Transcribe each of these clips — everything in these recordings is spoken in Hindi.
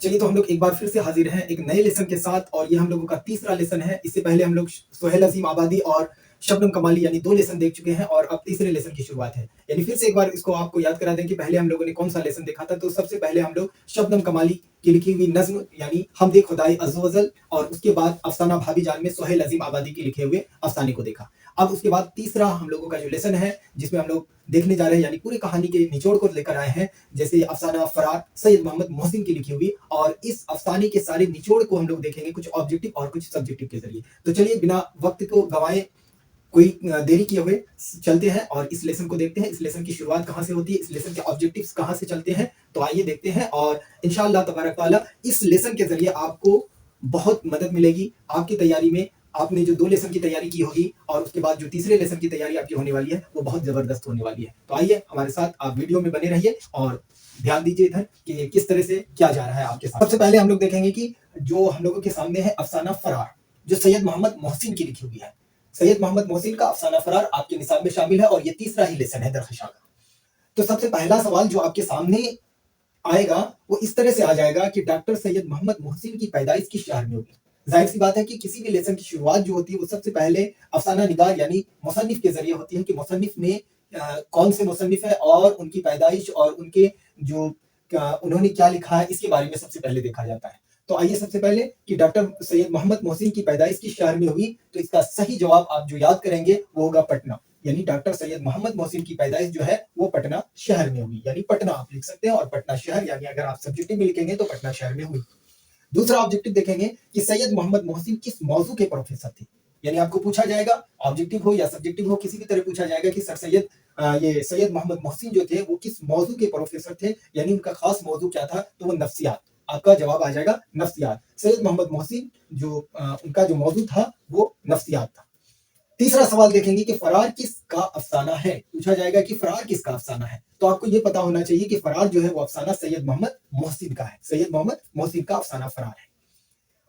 चलिए तो हम लोग एक बार फिर से हाजिर हैं एक नए लेसन के साथ और ये हम लोगों का तीसरा लेसन है। इससे पहले हम लोग सोहेल अजीम आबादी और शबनम कमाली यानी 2 लेसन देख चुके हैं और अब तीसरे लेसन की शुरुआत है। यानी फिर से एक बार इसको आपको याद करा दें कि पहले हम लोगों ने कौन-सा लेसन देखा था। तो सबसे पहले हम लोग शबनम कमाली की लिखी हुई नज़्म यानी हमदे खुदाई अज़्ज़ व जल और उसके बाद अफ़साना भाभी जान में सोहेल अजीम आबादी के लिखे हुए अफ़साने को देखा। अब उसके बाद तीसरा हम लोगों का जो लेसन है जिसमें हम लोग देखने जा रहे हैं यानी पूरी कहानी के निचोड़ को लेकर आए हैं। जैसे अफ़साना फरार सैयद मोहम्मद मोहसिन की लिखी हुई और इस अफ़साने के सारे निचोड़ को हम लोग देखेंगे कुछ ऑब्जेक्टिव और कुछ सब्जेक्टिव के ज़रिए। तो चलिए बिना वक़्त को गँवाए कोई देरी किए हुए चलते हैं और इस लेसन को देखते हैं। इस लेसन की शुरुआत कहाँ से होती है, इस लेसन के ऑब्जेक्टिव्स कहाँ से चलते हैं, तो आइए देखते हैं और इंशाअल्लाह तबारक तआला इस लेसन के ज़रिए आपको बहुत मदद मिलेगी आपकी तैयारी में। आपने जो 2 लेसन की तैयारी की होगी और उसके बाद जो तीसरे लेसन की तैयारी आपकी होने वाली है, वो बहुत ज़बरदस्त होने वाली है। तो आइए हमारे साथ आप वीडियो में बने रहिए और ध्यान दीजिए इधर कि किस तरह से क्या जा रहा है आपके साथ। सबसे पहले हम लोग देखेंगे कि जो हम लोगों के सामने है अफ़साना फरार, जो सैयद मोहम्मद मोहसिन की लिखी हुई है। सैयद मोहम्मद मोहसिन का अफ़साना फरार आपके निसाब में शामिल है और ये तीसरा ही लेसन है दरख़शा का। तो सबसे पहला सवाल जो आपके सामने आएगा वो इस तरह से आ जाएगा कि डॉक्टर सैयद मोहम्मद मोहसिन की पैदाइश किस शहर में होगी। जाहिर सी बात है कि किसी भी लेसन की शुरुआत जो होती है वो सबसे पहले अफसाना निगार यानी मुसन्निफ के जरिए होती है कि मुसन्निफ ने कौन से मुसन्निफ है और उनकी पैदाइश और उनके जो उन्होंने क्या लिखा है इसके बारे में सबसे पहले देखा जाता है। तो आइए सबसे पहले कि डॉक्टर सैयद मोहम्मद मोहसिन की पैदाइश किस शहर में हुई, तो इसका सही जवाब आप जो याद करेंगे वो होगा पटना। यानी डॉक्टर सैयद मोहम्मद मोहसिन की पैदाइश जो है वो पटना शहर में हुई। यानी पटना आप लिख सकते हैं और पटना शहर यानी अगर आप सब्जेक्टिव में लिखेंगे तो पटना शहर में हुई। दूसरा ऑब्जेक्टिव देखेंगे कि सैयद मोहम्मद मोहसिन किस मौजू के प्रोफेसर थे। यानी आपको पूछा जाएगा ऑब्जेक्टिव हो या सब्जेक्टिव हो किसी भी तरह पूछा जाएगा कि सर सैयद ये सैयद मोहम्मद मोहसिन जो थे वो किस मौजू के प्रोफेसर थे, यानी उनका खास मौजू क्या था, तो वो नफ्सियात। आपका जवाब आ जाएगा नफ्सियात। सैयद मोहम्मद मोहसिन जो उनका जो मौजू था वो नफ्सियात था। तीसरा सवाल देखेंगे कि फरार किसका अफसाना है। पूछा जाएगा कि फरार किसका अफसाना है, तो आपको यह पता होना चाहिए कि फरार जो है वो अफसाना सैयद मोहम्मद मोहसिन का है। सैयद मोहम्मद मोहसिन का अफसाना फरार है।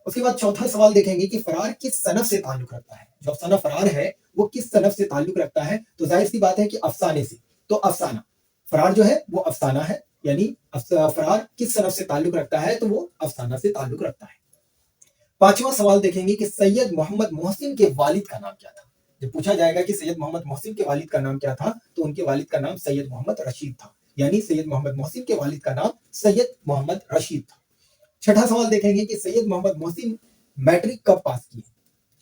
उसके बाद चौथा सवाल देखेंगे कि फरार किस सनफ से ताल्लुक रखता है। जो अफसाना फरार है वो किस सनफ से ताल्लुक रखता है, तो जाहिर सी बात है कि अफसाने से। तो अफसाना फरार जो है वो अफसाना है, यानी फरार किस सनफ से ताल्लुक रखता है, तो वो अफसाना से ताल्लुक रखता है। पांचवा सवाल देखेंगे कि सैयद मोहम्मद मोहसिन के वालिद का नाम क्या था। जब पूछा जाएगा कि सैयद मोहम्मद मोहसिन के वालिद का नाम क्या था, तो उनके वालिद का नाम सैयद मोहम्मद रशीद था। यानी सैयद मोहम्मद मोहसिन के वालिद का नाम सैयद मोहम्मद रशीद था। छठा सवाल देखेंगे कि सैयद मोहम्मद मोहसिन मैट्रिक कब पास किए।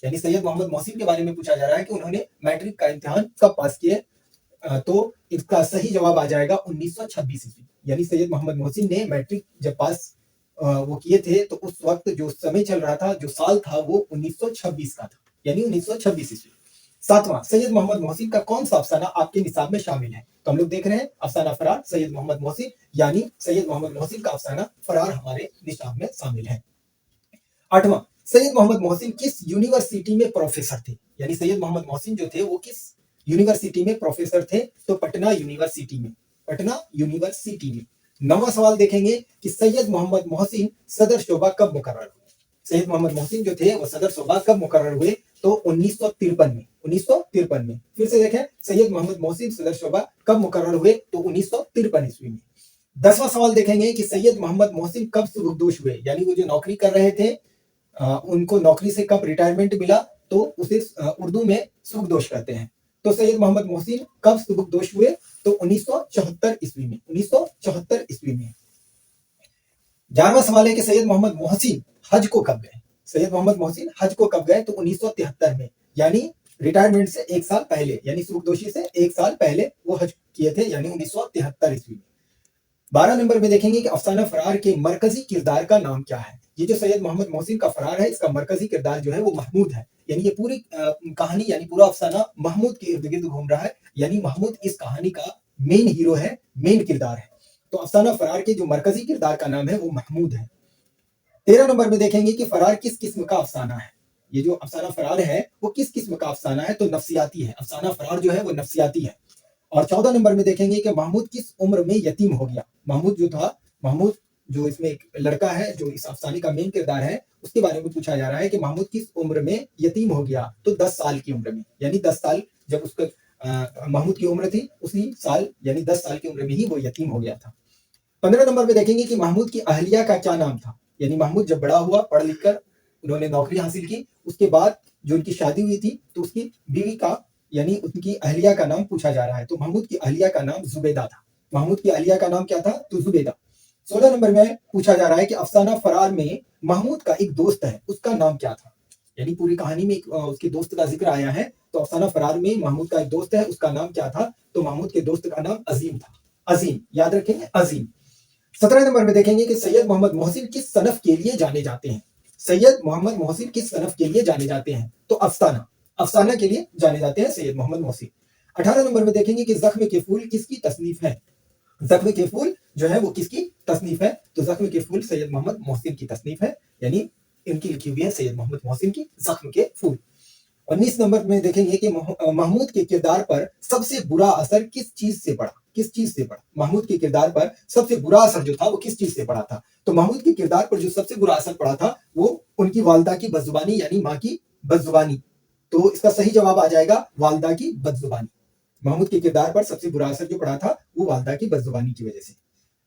यानी सैयद मोहम्मद मोहसिन के बारे में पूछा जा रहा है कि उन्होंने मैट्रिक का इम्तिहान कब पास किए, तो इसका सही जवाब आ जाएगा 1926 ईस्वी। यानी सैयद मोहम्मद मोहसिन ने मैट्रिक जब पास वो किए थे तो उस वक्त जो समय चल रहा था, जो साल था वो 1926 का था, यानी 1926 ईस्वी। सातवां, सैयद मोहम्मद मोहसिन का कौन सा अफसाना आपके निसाब में शामिल है, तो हम लोग देख रहे हैं अफसाना फरार सैयद मोहम्मद मोहसिन, यानी सैयद मोहम्मद मोहसिन का अफसाना फरार हमारे निसाब में शामिल है। आठवां, सैयद मोहम्मद मोहसिन किस यूनिवर्सिटी में प्रोफेसर थे। यानी सैयद मोहम्मद मोहसिन जो थे वो किस यूनिवर्सिटी में प्रोफेसर थे, तो पटना यूनिवर्सिटी में। पटना यूनिवर्सिटी में। नौवां सवाल देखेंगे कि सैयद मोहम्मद मोहसिन सदर शोबा कब मुकर्रर हुए। सैयद मोहम्मद मोहसिन जो थे वो सदर शोबा कब मुकर्रर हुए, तो 1953 में। 1953 में। फिर से देखें सैयद मोहम्मद मोहसिन सदर शोबा कब मुकर्रर हुए, तो 1953 ईस्वी में। 10वां सवाल देखेंगे कि सैयद मोहम्मद मोहसिन कब सुबकदोश हुए। यानी वो जो नौकरी कर रहे थे उनको नौकरी से कब रिटायरमेंट मिला, तो उसे उर्दू में सुबकदोश कहते हैं। तो सैयद मोहम्मद मोहसिन कब सुबकदोश हुए, तो 1974 ईस्वी में। 1974 ईस्वी में। 11वां सवाल है कि सैयद मोहम्मद मोहसिन हज को कब गए। सैयद मोहम्मद मोहसिन हज को कब गए, तो 1973 में। यानी रिटायरमेंट से 1 साल पहले, यानी सुबकदोशी से 1 साल पहले वो हज किए थे, यानी 1973 ईस्वी में। 12 नंबर में देखेंगे कि अफसाना फरार के मरकजी किरदार का नाम क्या है। ये जो सैयद मोहम्मद मोहसिन का फरार है इसका मरकजी किरदार जो है वो महमूद है। यानी ये पूरी कहानी यानी पूरा अफसाना महमूद के इर्द गिर्द घूम रहा है, यानी महमूद इस कहानी का मेन हीरो है, मेन किरदार है। तो अफसाना फरार के जो मरकजी किरदार का नाम है वो महमूद है। 13 नंबर में देखेंगे कि फरार किस किस्म का अफसाना है। ये जो अफसाना फरार है वो किस किस्म का अफसाना है, तो नफ्सियाती है। अफसाना फरार जो है वो नफ्सियाती है। और 14 नंबर में देखेंगे कि महमूद किस उम्र में यतीम हो गया। महमूद जो था, महमूद जो इसमें एक लड़का है जो इस अफसाने का मेन किरदार है, उसके बारे में पूछा जा रहा है कि महमूद किस उम्र में यतीम हो गया, तो 10 साल की उम्र में। यानी 10 साल जब उसका महमूद की उम्र थी उसी साल यानी 10 साल की उम्र में ही वो यतीम हो गया था। 15 नंबर में देखेंगे कि महमूद की अहलिया का क्या नाम था। यानी महमूद जब बड़ा हुआ, पढ़ लिख कर उन्होंने नौकरी हासिल की, उसके बाद जो उनकी शादी हुई थी तो उसकी बीवी का यानी उनकी अहलिया का नाम पूछा जा रहा है। तो महमूद की अहलिया का नाम जुबैदा था। महमूद की अहलिया का नाम क्या था? तो जुबैदा। 16 नंबर में पूछा जा रहा है कि अफसाना फरार में महमूद का एक दोस्त है, उसका नाम क्या था? यानी पूरी कहानी में उसके दोस्त का जिक्र आया है। तो अफसाना फरार में महमूद का एक दोस्त है, उसका नाम क्या था? तो महमूद के दोस्त का नाम अजीम था। अजीम, याद रखेंगे, अजीम। 17 नंबर में देखेंगे कि सैयद मोहम्मद मोहसिन किस सनफ के लिए जाने जाते हैं? सैयद मोहम्मद मोहसिन किस सनफ के लिए जाने जाते हैं? तो अफसाना, अफसाना के लिए जाने जाते हैं सैयद मोहम्मद मोहसिन। 18 नंबर में देखेंगे कि जख्म के फूल किसकी तसनीफ है? जख्म के फूल जो है वो किसकी तसनीफ है? तो जख्म के फूल सैयद मोहम्मद मोहसिन की तसनीफ है, यानी इनकी लिखी हुई है सैयद मोहम्मद मोहसिन की जख्म के फूल। 19 नंबर में देखेंगे कि महमूद के किरदार पर सबसे बुरा असर किस चीज से पड़ा? किस चीज से पड़ा? महमूद के किरदार पर सबसे बुरा असर जो था वो किस चीज से पड़ा था? तो महमूद के किरदार पर जो सबसे बुरा असर पड़ा था वो उनकी वालदा की बदजुबानी, यानी माँ की बदजुबानी। तो इसका सही जवाब आ जाएगा वालदा की बदजुबानी। महमूद के किरदार पर सबसे बुरा असर जो पड़ा था वो वालदा की बदजुबानी की वजह से।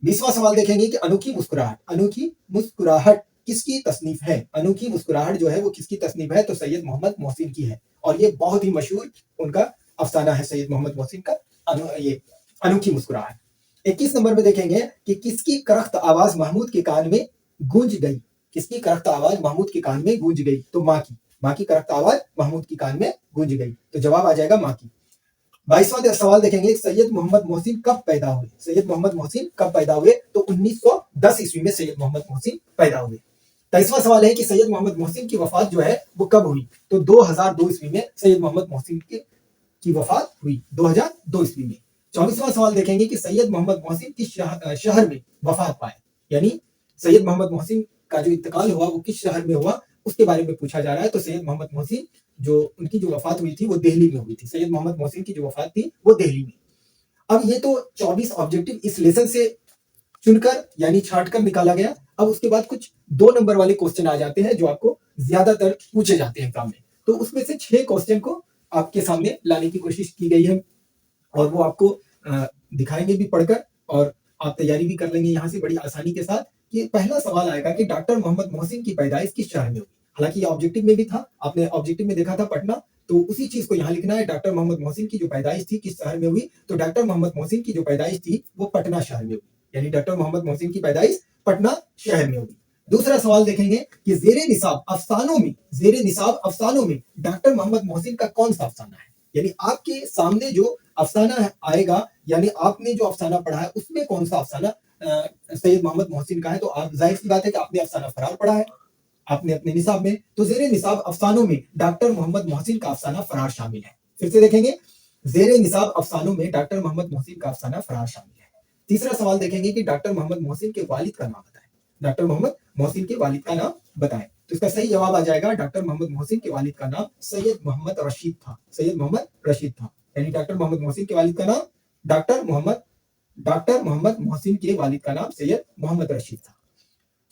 20वां सवाल देखेंगे कि अनोखी मुस्कुराहट, अनोखी मुस्कुराहट किसकी तसनीफ है? अनोखी मुस्कुराहट जो है वो किसकी तसनीफ है? तो सैयद मोहम्मद मोहसिन की है, और ये बहुत ही मशहूर उनका अफसाना है सैयद मोहम्मद मोहसिन का ये अनोखी मुस्कुराहट। 21 नंबर में देखेंगे कि किसकी करख्त आवाज महमूद के कान में गूंज गई? किसकी करख्त आवाज महमूद के कान में गूंज गई? तो माँ की, माँ की करख्त आवाज महमूद के कान में गूंज गई। तो जवाब आ जाएगा माँ की। 22वां सवाल देखेंगे सैयद मोहम्मद मोहसिन कब पैदा हुए? सैयद मोहम्मद मोहसिन कब पैदा हुए? तो 1910 ईस्वी में सैयद मोहम्मद मोहसिन पैदा हुए। 23वां सवाल है कि सैयद मोहम्मद मोहसिन की वफात जो है वो कब हुई? तो 2002 ईस्वी में सैयद मोहम्मद मोहसिन की वफात हुई, 2002 ईस्वी में। 24वां सवाल देखेंगे कि सैयद मोहम्मद मोहसिन किस शहर में वफात पाए? यानी सैयद मोहम्मद मोहसिन का जो इंतकाल हुआ वो किस शहर में हुआ, उसके बारे में पूछा जा रहा है। तो सैयद मोहम्मद मोहसिन जो उनकी जो वफात हुई थी वो दिल्ली में हुई थी। सैयद मोहम्मद मोहसिन की जो वफात थी वो दिल्ली में। अब ये तो 24 ऑब्जेक्टिव इस लेसन से चुनकर यानी छांटकर निकाला गया। अब उसके बाद कुछ 2 नंबर वाले क्वेश्चन आ जाते हैं जो आपको ज्यादातर पूछे जाते हैं एग्जाम में। तो उसमें से 6 क्वेश्चन को आपके सामने लाने की कोशिश की गई है, और वो आपको दिखाएंगे भी पढ़कर, और आप तैयारी भी कर लेंगे यहाँ से बड़ी आसानी के साथ। कि पहला सवाल आएगा कि डॉक्टर मोहम्मद मोहसिन की पैदाइश किस शहर में हुई? हालांकि ये ऑब्जेक्टिव में भी था, आपने ऑब्जेक्टिव में देखा था पटना, तो उसी चीज को यहाँ लिखना है। डॉक्टर मोहम्मद मोहसिन की जो पैदाइश थी किस शहर में हुई? तो डॉक्टर मोहम्मद मोहसिन की जो पैदाइश थी वो पटना शहर में हुई, यानी डॉक्टर मोहम्मद मोहसिन की पैदाइश पटना शहर में हुई। दूसरा सवाल देखेंगे कि जेरे निसाब अफसानों में, जेरे निसाब अफसानों में डॉक्टर मोहम्मद मोहसिन का कौन सा अफसाना है? यानी आपके सामने जो अफसाना आएगा, यानी आपने जो अफसाना पढ़ा है उसमें कौन सा अफसाना सैयद मोहम्मद मोहसिन का है? तो आप जाहिर सी बात है कि आपने अफसाना फरार पढ़ा है आपने अपने निसाब में, तो जेरे निसाब अफसानों में डॉक्टर मोहम्मद मोहसिन का अफसाना फरार शामिल है। फिर से देखेंगे, जेरे निसाब अफसानों में डॉक्टर मोहम्मद मोहसिन का अफसाना फरार शामिल है। तीसरा सवाल देखेंगे कि डॉक्टर मोहम्मद मोहसिन के वालिद का नाम बताएं। डॉक्टर मोहम्मद मोहसिन के वालिद का नाम बताएं। तो इसका सही जवाब आ जाएगा डॉक्टर मोहम्मद मोहसिन के वालिद का नाम सैयद मोहम्मद रशीद था। सैयद मोहम्मद रशीद था, यानी डॉक्टर मोहम्मद मोहसिन के वालिद का नाम डॉक्टर मोहम्मद मोहसिन के वालिद का नाम सैयद मोहम्मद रशीद था।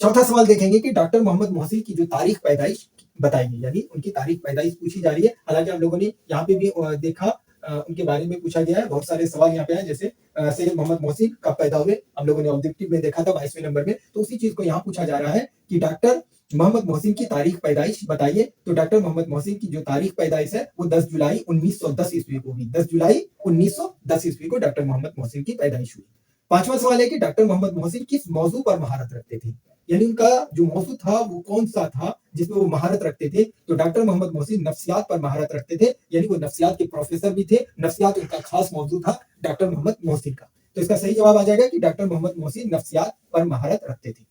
चौथा सवाल देखेंगे कि डॉक्टर मोहम्मद मोहसिन की जो तारीख पैदाइश बताइए, यानी उनकी तारीख पैदाइश पूछी जा रही है। हालांकि आप लोगों ने यहाँ पे भी देखा उनके बारे में पूछा गया है, बहुत सारे सवाल यहाँ पे हैं, जैसे सैयद मोहम्मद मोहसिन कब पैदा हुए, हम लोगों ने ऑब्जेक्टिव में देखा था 22वें नंबर में। तो उसी चीज को यहाँ पूछा जा रहा है कि डॉक्टर मोहम्मद मोहसिन की तारीख पैदाइश बताइए। तो डॉक्टर मोहम्मद मोहसिन की जो तारीख पैदाइश है वो 10 जुलाई 1910 ईस्वी को हुई। 10 जुलाई 1910 ईस्वी को डॉक्टर मोहम्मद मोहसिन की पैदाइश हुई। पांचवा सवाल है कि डॉक्टर मोहम्मद मोहसिन किस मौजू पर महारत रखते थे? यानी उनका जो मौजू था वो कौन सा था जिसमें वो महारत रखते थे? तो डॉक्टर मोहम्मद मोहसिन नफ्सियात पर महारत रखते थे, यानी वो नफ्सियात के प्रोफेसर भी थे। नफ्सियात उनका खास मौजू था डॉक्टर मोहम्मद मोहसिन का। तो इसका सही जवाब आ जाएगा कि डॉक्टर मोहम्मद मोहसिन नफ्सियात पर महारत रखते थे।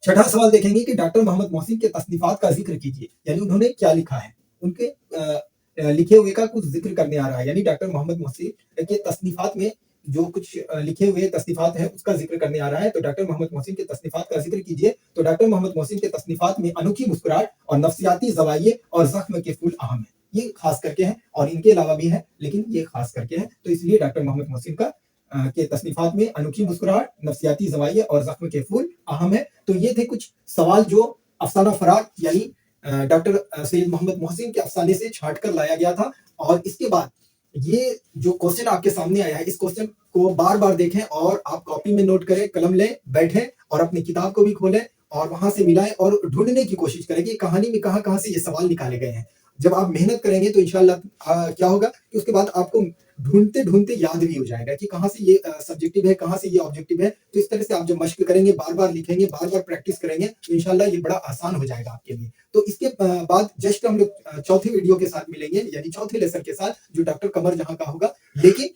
छठा सवाल देखेंगे कि डॉक्टर मोहम्मद मोहसिन के तसनीफात का जिक्र कीजिए, यानी उन्होंने क्या लिखा है, उनके लिखे हुए का कुछ जिक्र करने आ रहा है। यानी डॉक्टर मोहम्मद मोहसिन के तसनीफात में जो कुछ लिखे हुए तसनीफात है उसका जिक्र करने आ रहा है। तो डॉक्टर मोहम्मद मोहसिन के तसनीफात का जिक्र कीजिए। तो डॉक्टर मोहम्मद मोहसिन के तसनीफात में अनोखी मुस्कुराहट और नफ्सियाती जवाये और जख्म के फूल अहम है, ये खास करके हैं, और इनके अलावा भी है लेकिन ये खास करके हैं। तो इसलिए डॉक्टर मोहम्मद मोहसिन का के तसनीफात में अनोखी मुस्कुराहट, नफ्सियाती जवाये और जख्म के फूल अहम है। तो ये थे कुछ सवाल जो अफसाना फरार यानी डॉक्टर सैयद मोहम्मद मोहसिन के अफसाने से छांट कर लाया गया था। और इसके बाद ये जो क्वेश्चन आपके सामने आया है, इस क्वेश्चन को बार बार देखें और आप कॉपी में नोट करें, कलम लें, बैठें और अपनी किताब को भी खोलें और वहां से मिलाएं और ढूंढने की कोशिश करें कि कहानी में कहाँ कहाँ से ये सवाल निकाले गए हैं। जब आप मेहनत करेंगे तो इंशाल्लाह क्या होगा कि उसके बाद आपको ढूंढते ढूंढते याद भी हो जाएगा कि कहाँ से ये सब्जेक्टिव है, कहाँ से ये ऑब्जेक्टिव है। तो इस तरह से आप जब मश्क करेंगे, बार बार लिखेंगे, बार बार प्रैक्टिस करेंगे, तो इंशाल्लाह ये बड़ा आसान हो जाएगा आपके लिए। तो इसके बाद जस्ट हम लोग चौथे वीडियो के साथ मिलेंगे, यानी चौथे लेसन के साथ, जो डॉक्टर कमर जहां का होगा। लेकिन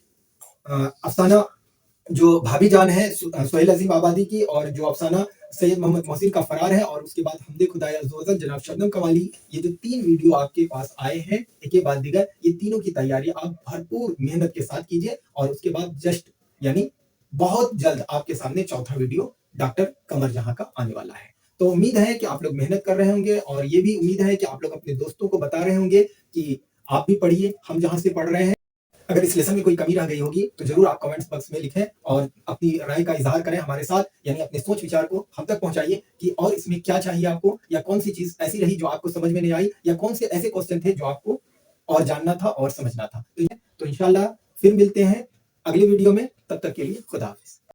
अफसाना जो भाभी जान है सोहेल अजीम आबादी की, और जो अफसाना सैयद मोहम्मद मोहसिन का फरार है, और उसके बाद हमदे खुदाया ज़ोज़न जनाब शबनम कमाली, ये जो 3 वीडियो आपके पास आए हैं एक के बाद दीगर, ये तीनों की तैयारी आप भरपूर मेहनत के साथ कीजिए। और उसके बाद जस्ट यानी बहुत जल्द आपके सामने चौथा वीडियो डॉक्टर कमर जहां का आने वाला है। तो उम्मीद है कि आप लोग मेहनत कर रहे होंगे, और ये भी उम्मीद है कि आप लोग अपने दोस्तों को बता रहे होंगे कि आप भी पढ़िए, हम जहां से पढ़ रहे हैं। अगर इस लेसन में कोई कमी रह गई होगी तो जरूर आप कमेंट्स बॉक्स में लिखें और अपनी राय का इजहार करें हमारे साथ, यानी अपने सोच विचार को हम तक पहुंचाइए कि और इसमें क्या चाहिए आपको, या कौन सी चीज ऐसी रही जो आपको समझ में नहीं आई, या कौन से ऐसे क्वेश्चन थे जो आपको और जानना था और समझना था। तो इंशाल्लाह फिर मिलते हैं अगले वीडियो में, तब तक के लिए खुदा हाफिज।